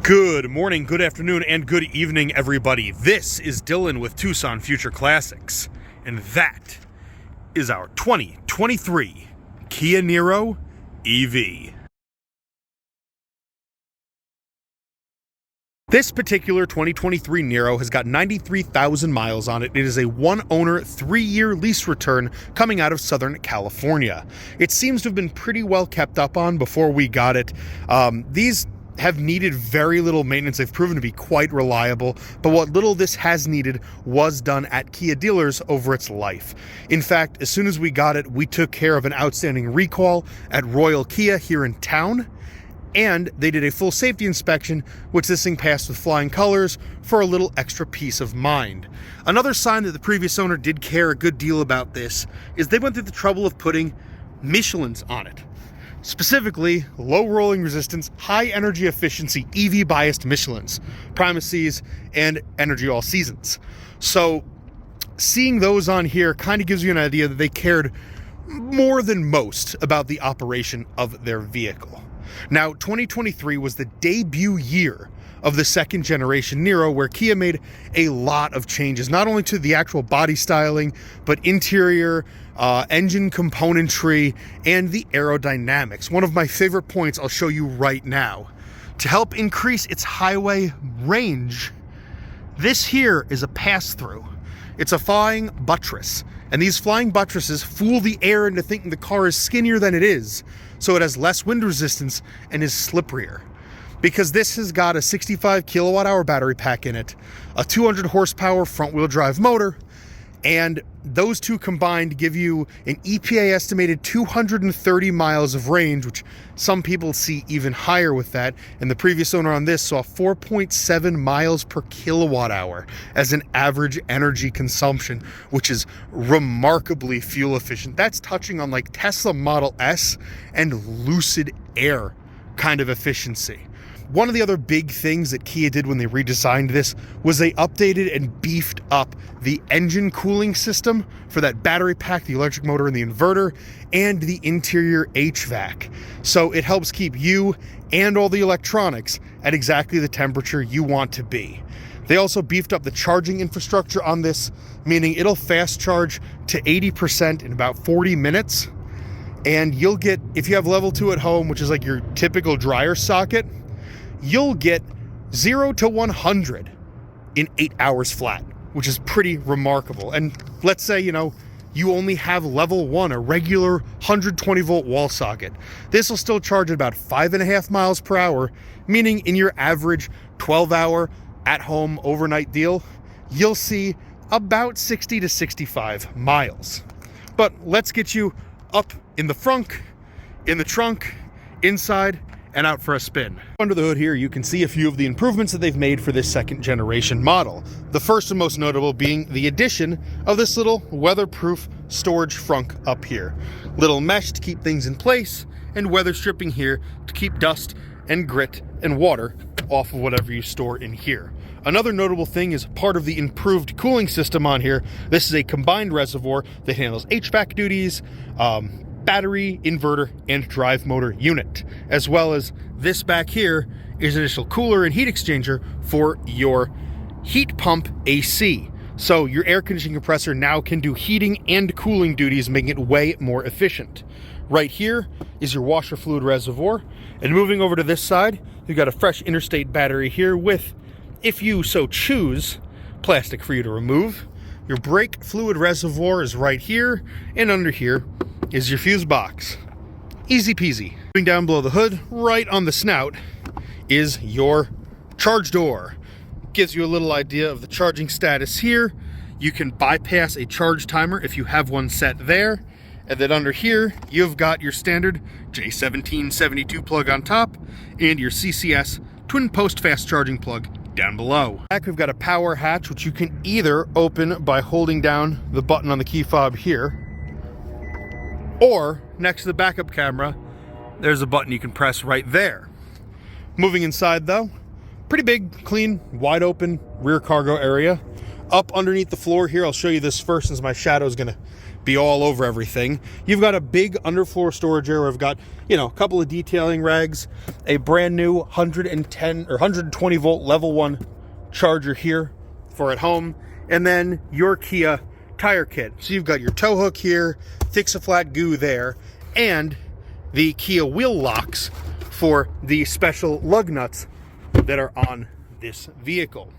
Good morning, good afternoon, and good evening, everybody. This is Dylan with Tucson Future Classics, and that is our 2023 Kia Niro EV. This particular 2023 Niro has got 93,000 miles on it. It is a one-owner, 3-year lease return coming out of Southern California. It seems to have been pretty well kept up on before we got it. These have needed very little maintenance. They've proven to be quite reliable, but what little this has needed was done at Kia dealers over its life. In fact, as soon as we got it, we took care of an outstanding recall at Royal Kia here in town, and they did a full safety inspection, which this thing passed with flying colors for a little extra peace of mind. Another sign that the previous owner did care a good deal about this is they went through the trouble of putting Michelins on it. Specifically, low rolling resistance, high energy efficiency, EV biased Michelins, Primacies, and Energy All Seasons. So seeing those on here kind of gives you an idea that they cared more than most about the operation of their vehicle. Now, 2023 was the debut year of the second generation Niro, where Kia made a lot of changes, not only to the actual body styling, but interior, engine componentry, and the aerodynamics. One of my favorite points I'll show you right now. To help increase its highway range, this here is a pass-through. It's a flying buttress, and these flying buttresses fool the air into thinking the car is skinnier than it is, so it has less wind resistance and is slipperier. Because this has got a 65 kilowatt hour battery pack in it, a 200 horsepower front wheel drive motor, and those two combined give you an EPA estimated 230 miles of range, which some people see even higher with that. And the previous owner on this saw 4.7 miles per kilowatt hour as an average energy consumption, which is remarkably fuel efficient. That's touching on like Tesla Model S and Lucid Air kind of efficiency. One of the other big things that Kia did when they redesigned this was they updated and beefed up the engine cooling system for that battery pack, the electric motor and the inverter, and the interior HVAC. So it helps keep you and all the electronics at exactly the temperature you want to be. They also beefed up the charging infrastructure on this, meaning it'll fast charge to 80% in about 40 minutes. And you'll get, if you have level 2 at home, which is like your typical dryer socket, you'll get 0 to 100 in 8 hours flat, which is pretty remarkable. And let's say, you only have level 1, a regular 120 volt wall socket. This will still charge at about 5.5 miles per hour, meaning in your average 12-hour at-home overnight deal, you'll see about 60 to 65 miles. But let's get you up in the frunk, in the trunk, inside, and out for a spin. Under the hood here, you can see a few of the improvements that they've made for this second generation model. The first and most notable being the addition of this little weatherproof storage frunk up here. Little mesh to keep things in place, and weather stripping here to keep dust and grit and water off of whatever you store in here. Another notable thing is part of the improved cooling system on here. This is a combined reservoir that handles HVAC duties, battery, inverter, and drive motor unit, as well as this back here is an additional cooler and heat exchanger for your heat pump AC. So your air conditioning compressor now can do heating and cooling duties, making it way more efficient. Right here is your washer fluid reservoir, and moving over to this side, you've got a fresh interstate battery here with, if you so choose, plastic for you to remove. Your brake fluid reservoir is right here, and under here is your fuse box. Easy peasy. Moving down below the hood, right on the snout, is your charge door. Gives you a little idea of the charging status here. You can bypass a charge timer if you have one set there. And then under here, you've got your standard J1772 plug on top and your CCS twin post fast charging plug down below. Back, we've got a power hatch, which you can either open by holding down the button on the key fob here, or next to the backup camera, there's a button you can press right there. Moving inside though, pretty big, clean, wide open rear cargo area. Up underneath the floor here, I'll show you this first since my shadow is gonna be all over everything. You've got a big underfloor storage area. I've got, you know, a couple of detailing rags, a brand new 110 or 120 volt level 1 charger here for at home, and then your Kia tire kit. So you've got your tow hook here, fix-a-flat goo there, and the Kia wheel locks for the special lug nuts that are on this vehicle.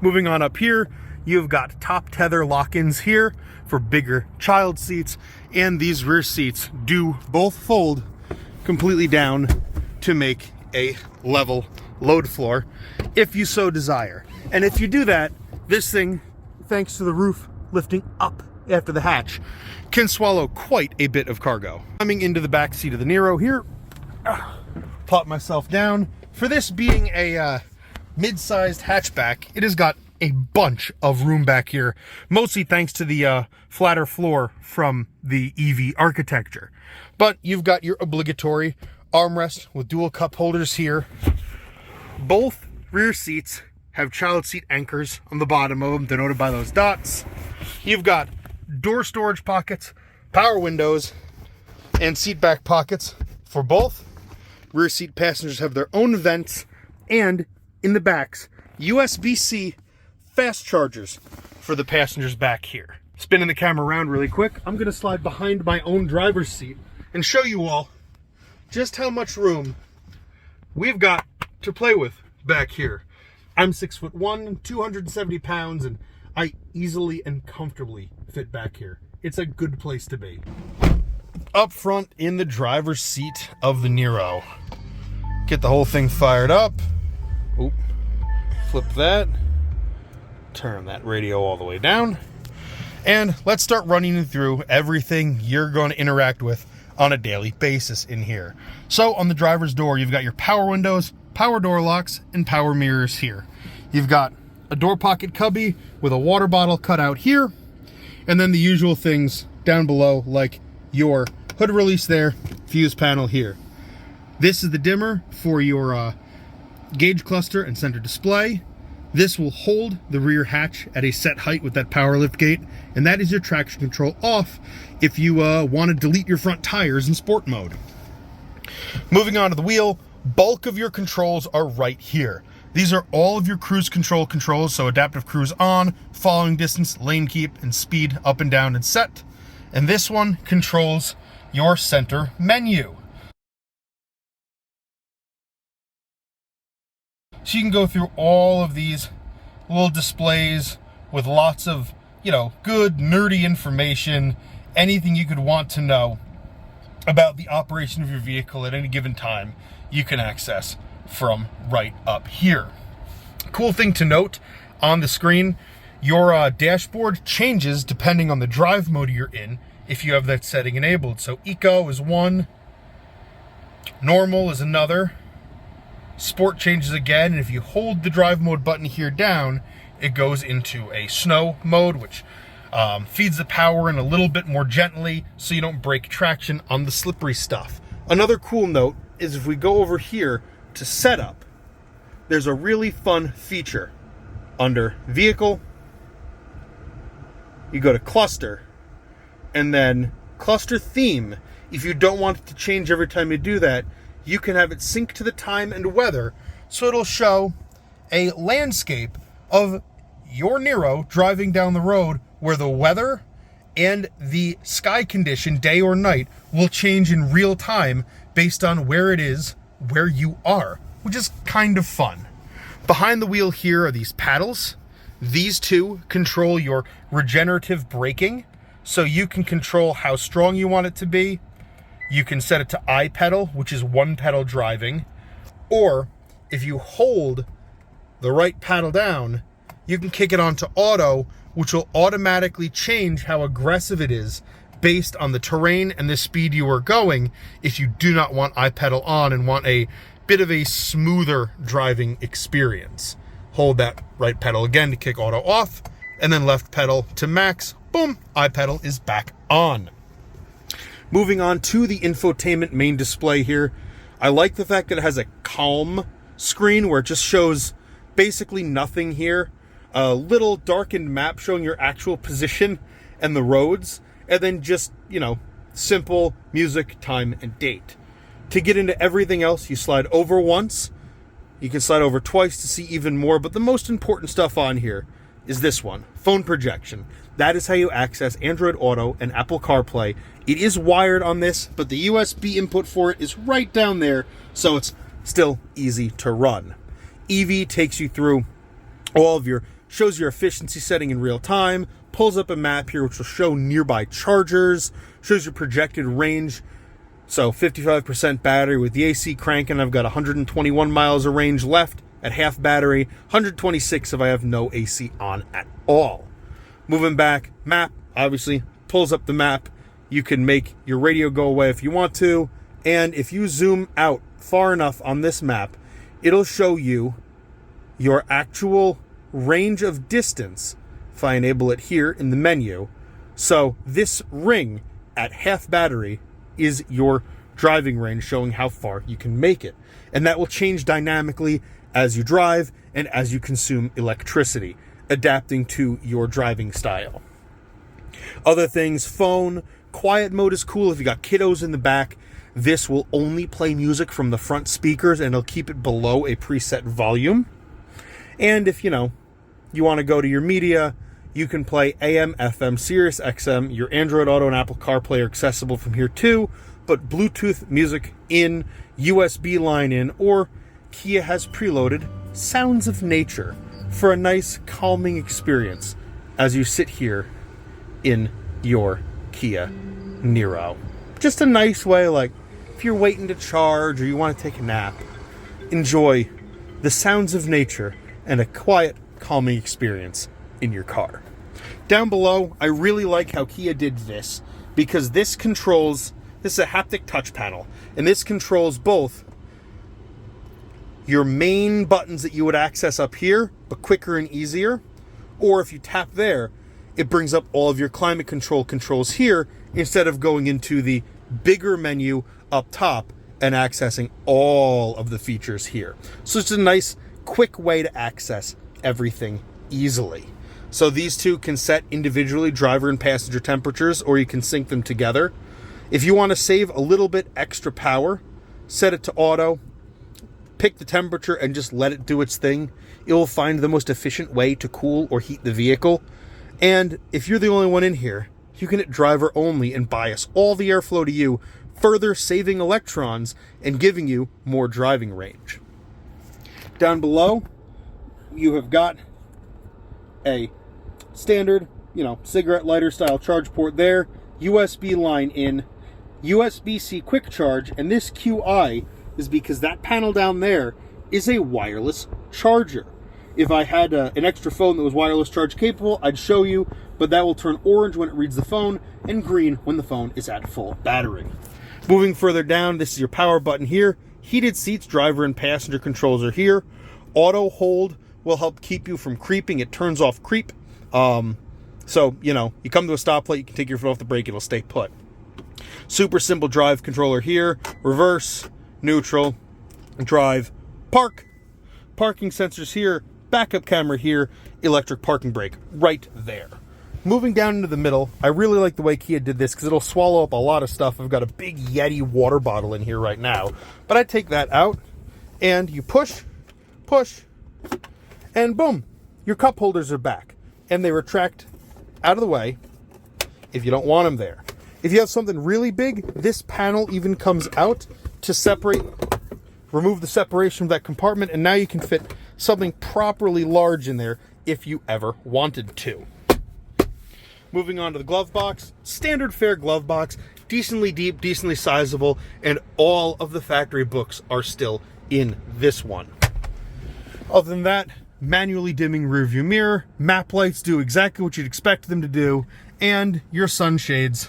Moving on up here, you've got top tether lock-ins here for bigger child seats, and these rear seats do both fold completely down to make a level load floor if you so desire. And if you do that, this thing, thanks to the roof lifting up after the hatch, can swallow quite a bit of cargo. Coming into the back seat of the Niro here, plop myself down. For this being a mid-sized hatchback, it has got a bunch of room back here, mostly thanks to the flatter floor from the EV architecture. But you've got your obligatory armrest with dual cup holders here. Both rear seats have child seat anchors on the bottom of them, denoted by those dots. You've got door storage pockets, power windows, and seat back pockets for both. Rear seat passengers have their own vents, and in the backs, USB-C fast chargers for the passengers back here. Spinning the camera around really quick, I'm going to slide behind my own driver's seat and show you all just how much room we've got to play with back here. I'm 6'1", 270 pounds, and I easily and comfortably fit back here. It's a good place to be. Up front in the driver's seat of the Niro. Get the whole thing fired up. Oop. Flip that. Turn that radio all the way down. And let's start running through everything you're going to interact with on a daily basis in here. So on the driver's door, you've got your power windows, power door locks, and power mirrors here. You've got a door pocket cubby with a water bottle cut out here, and then the usual things down below, like your hood release there, fuse panel here. This is the dimmer for your gauge cluster and center display. This will hold the rear hatch at a set height with that power lift gate, and that is your traction control off if you want to delete your front tires in sport mode. Moving on to the wheel, bulk of your controls are right here. These are all of your cruise control controls, so adaptive cruise on, following distance, lane keep, and speed up and down and set. And this one controls your center menu. So you can go through all of these little displays with lots of, you know, good nerdy information, anything you could want to know about the operation of your vehicle at any given time, you can access from right up here. Cool thing to note on the screen, your dashboard changes depending on the drive mode you're in if you have that setting enabled. So Eco is one, Normal is another, Sport changes again, and if you hold the drive mode button here down, it goes into a snow mode, which feeds the power in a little bit more gently so you don't break traction on the slippery stuff. Another cool note is if we go over here to setup, there's a really fun feature. Under Vehicle, you go to Cluster, and then Cluster Theme. If you don't want it to change every time you do that, you can have it sync to the time and weather, so it'll show a landscape of your Niro driving down the road where the weather and the sky condition, day or night, will change in real time based on where it is, where you are, which is kind of fun. Behind the wheel here are these paddles. These two control your regenerative braking, so you can control how strong you want it to be. You can set it to I pedal, which is one pedal driving, or if you hold the right paddle down, you can kick it onto auto, which will automatically change how aggressive it is based on the terrain and the speed you are going if you do not want I pedal on and want a bit of a smoother driving experience. Hold that right pedal again to kick auto off, and then left pedal to max. Boom, I pedal is back on. Moving on to the infotainment main display here. I like the fact that it has a calm screen where it just shows basically nothing here. A little darkened map showing your actual position and the roads, and then just, simple music, time, and date. To get into everything else, you slide over once. You can slide over twice to see even more, but the most important stuff on here is this one, phone projection. That is how you access Android Auto and Apple CarPlay. It is wired on this, but the USB input for it is right down there, so it's still easy to run. EV takes you through all of shows your efficiency setting in real time, pulls up a map here which will show nearby chargers, shows your projected range. So 55% battery with the AC cranking. I've got 121 miles of range left at half battery, 126 if I have no AC on at all. Moving back, map, obviously, pulls up the map. You can make your radio go away if you want to. And if you zoom out far enough on this map, it'll show you your actual range of distance if I enable it here in the menu. So this ring at half battery is your driving range, showing how far you can make it. And that will change dynamically as you drive and as you consume electricity, adapting to your driving style. Other things, phone, quiet mode is cool. If you got kiddos in the back, this will only play music from the front speakers and it'll keep it below a preset volume. And if, you want to go to your media, you can play AM, FM, Sirius XM. Your Android Auto and Apple CarPlay are accessible from here too, but Bluetooth music in, USB line in, or Kia has preloaded sounds of nature for a nice calming experience as you sit here in your Kia Niro. Just a nice way, like if you're waiting to charge or you want to take a nap, enjoy the sounds of nature and a quiet, calming experience in your car. Down below, I really like how Kia did this, because this is a haptic touch panel, and this controls both your main buttons that you would access up here, but quicker and easier, or if you tap there, it brings up all of your climate control controls here instead of going into the bigger menu up top and accessing all of the features here. So it's a nice, quick way to access everything easily. So these two can set individually driver and passenger temperatures, or you can sync them together. If you want to save a little bit extra power, set it to auto, pick the temperature and just let it do its thing. It will find the most efficient way to cool or heat the vehicle. And if you're the only one in here, you can hit driver only and bias all the airflow to you, further saving electrons and giving you more driving range. Down below, you have got a standard, cigarette lighter style charge port there, USB line in, USB-C quick charge, and this QI is because that panel down there is a wireless charger. If I had an extra phone that was wireless charge capable, I'd show you, but that will turn orange when it reads the phone and green when the phone is at full battery. Moving further down, this is your power button here. Heated seats, driver and passenger controls are here. Auto hold will help keep you from creeping. It turns off creep. So, you come to a stoplight, you can take your foot off the brake, it'll stay put. Super simple drive controller here. Reverse, neutral, drive, park. Parking sensors here, backup camera here, electric parking brake right there. Moving down into the middle, I really like the way Kia did this because it'll swallow up a lot of stuff. I've got a big Yeti water bottle in here right now. But I take that out and you push, and boom, your cup holders are back. And they retract out of the way if you don't want them there. If you have something really big, this panel even comes out to remove the separation of that compartment, and now you can fit something properly large in there if you ever wanted to. Moving on to the glove box, standard fare glove box, decently deep, decently sizable, and all of the factory books are still in this one. Other than that, manually dimming rearview mirror, map lights do exactly what you'd expect them to do, and your sunshades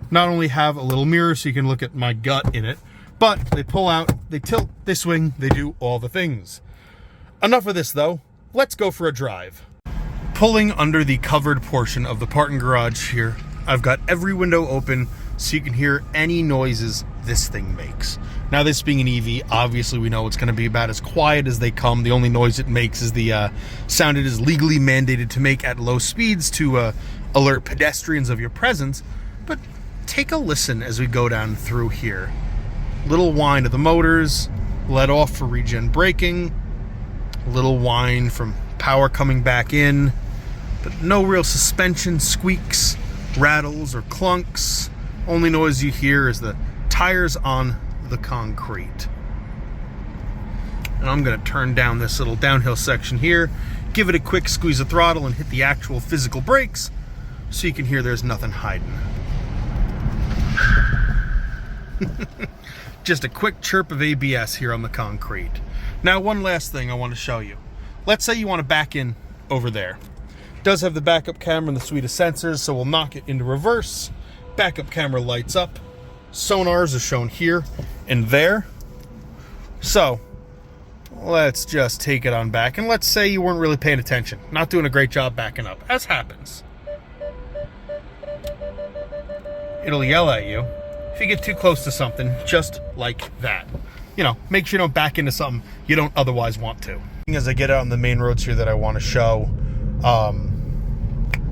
not only have a little mirror so you can look at my gut in it, but they pull out, they tilt, they swing, they do all the things. Enough of this though, let's go for a drive. Pulling under the covered portion of the parking garage here, I've got every window open so you can hear any noises this thing makes. Now, this being an EV, obviously we know it's going to be about as quiet as they come. The only noise it makes is the sound it is legally mandated to make at low speeds to alert pedestrians of your presence, but take a listen as we go down through here. Little whine of the motors, let off for regen braking, a little whine from power coming back in, but no real suspension squeaks, rattles, or clunks. Only noise you hear is the tires on the concrete. And I'm going to turn down this little downhill section here, give it a quick squeeze of throttle, and hit the actual physical brakes so you can hear there's nothing hiding. Just a quick chirp of ABS here on the concrete. Now, one last thing I want to show you. Let's say you want to back in over there. It does have the backup camera and the suite of sensors, so we'll knock it into reverse. Backup camera lights up. Sonars are shown here and there. So let's just take it on back, and let's say you weren't really paying attention, not doing a great job backing up, as happens. It'll yell at you if you get too close to something, just like that. You know, make sure you don't back into something you don't otherwise want to. As I get out on the main roads here that I want to show,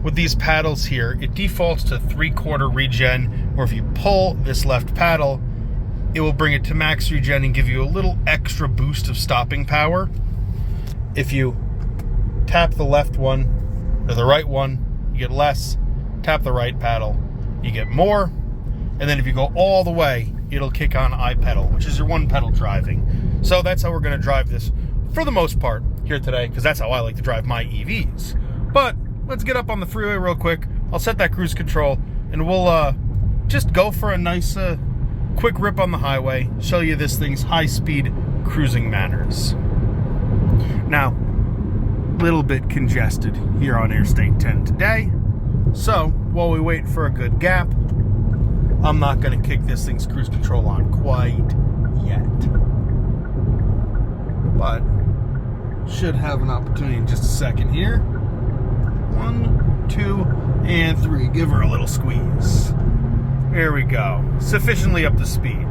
with these paddles here, it defaults to 3/4 regen, or if you pull this left paddle, it will bring it to max regen and give you a little extra boost of stopping power. If you tap the left one or the right one, you get less. Tap the right paddle, you get more. And then if you go all the way, it'll kick on I pedal, which is your one pedal driving. So that's how we're going to drive this for the most part here today, because that's how I like to drive my EVs. But let's get up on the freeway real quick. I'll set that cruise control, and we'll just go for a nice quick rip on the highway, show you this thing's high-speed cruising manners. Now, a little bit congested here on Interstate 10 today, so while we wait for a good gap, I'm not going to kick this thing's cruise control on quite yet. But should have an opportunity in just a second here. 1, 2, and 3. Give her a little squeeze. There we go. Sufficiently up to speed.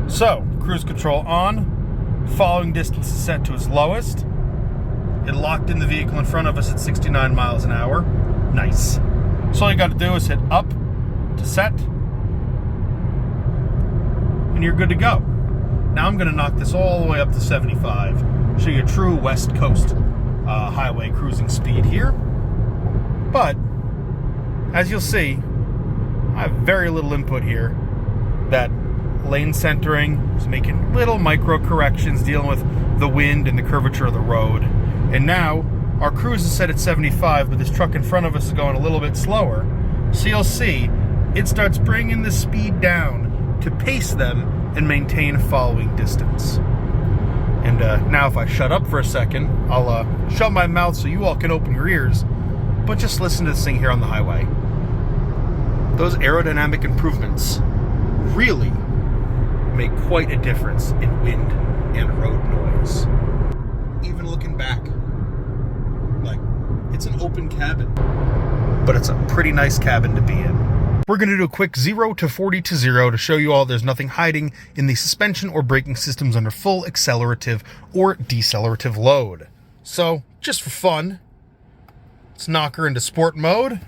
So, cruise control on. Following distance is set to its lowest. It locked in the vehicle in front of us at 69 miles an hour. Nice. So all you got to do is hit up to set, and you're good to go. Now I'm going to knock this all the way up to 75. Show you a true West Coast highway cruising speed here. But, as you'll see, I have very little input here. That lane centering is making little micro corrections, dealing with the wind and the curvature of the road. And now, our cruise is set at 75, but this truck in front of us is going a little bit slower. So you'll see, it starts bringing the speed down to pace them and maintain following distance. And now if I shut up for a second, I'll shut my mouth so you all can open your ears, but just listen to this thing here on the highway. Those aerodynamic improvements really make quite a difference in wind and road noise. Even looking back, like, it's an open cabin, but it's a pretty nice cabin to be in. We're going to do a quick 0 to 40 to 0 to show you all there's nothing hiding in the suspension or braking systems under full accelerative or decelerative load. So, just for fun, let's knock her into sport mode.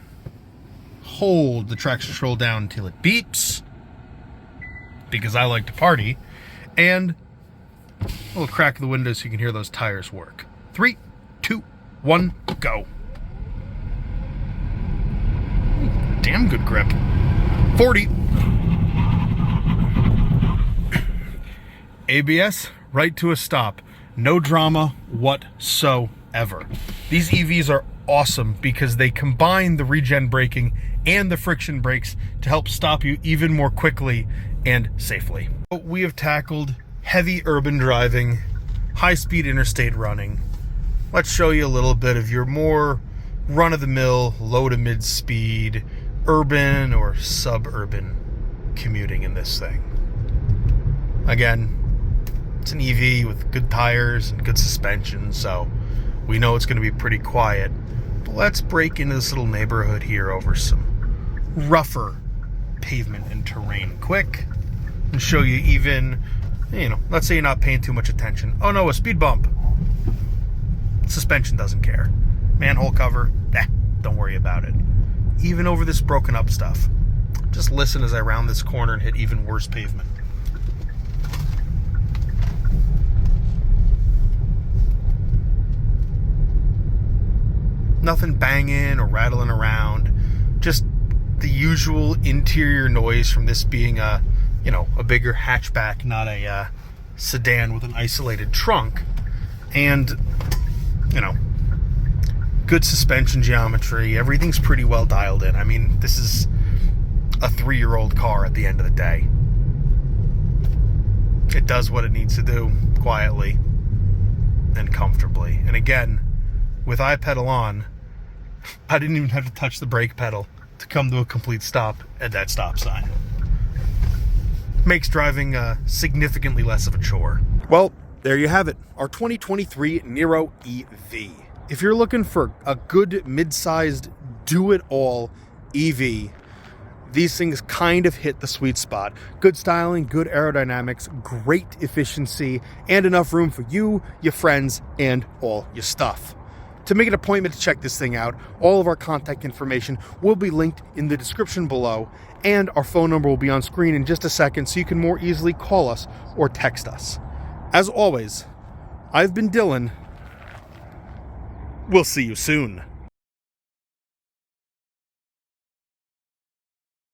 Hold the traction control down until it beeps, because I like to party, and a little crack of the window so you can hear those tires work. 3, 2, 1, go. Damn good grip. 40. ABS, right to a stop. No drama whatsoever. These EVs are awesome because they combine the regen braking and the friction brakes to help stop you even more quickly and safely. We have tackled heavy urban driving, high-speed interstate running. Let's show you a little bit of your more run-of-the-mill, low to mid-speed, urban or suburban commuting in this thing. Again, it's an EV with good tires and good suspension, so we know it's going to be pretty quiet. But let's break into this little neighborhood here over some rougher pavement and terrain quick and show you even, let's say you're not paying too much attention. Oh no, a speed bump. Suspension doesn't care. Manhole cover, don't worry about it. even over this broken up stuff. Just listen as I round this corner and hit even worse pavement. Nothing banging or rattling around. Just the usual interior noise from this being a bigger hatchback, not a sedan with an isolated trunk. And, good suspension geometry. Everything's pretty well dialed in. I mean, this is a 3-year-old car at the end of the day. It does what it needs to do quietly and comfortably. And again, with iPedal on, I didn't even have to touch the brake pedal to come to a complete stop at that stop sign. Makes driving significantly less of a chore. Well, there you have it, our 2023 Niro EV. If you're looking for a good mid-sized do-it-all EV, these things kind of hit the sweet spot. Good styling, good aerodynamics, great efficiency, and enough room for you, your friends, and all your stuff. To make an appointment to check this thing out, all of our contact information will be linked in the description below, and our phone number will be on screen in just a second so you can more easily call us or text us. As always, I've been Dylan. We'll see you soon.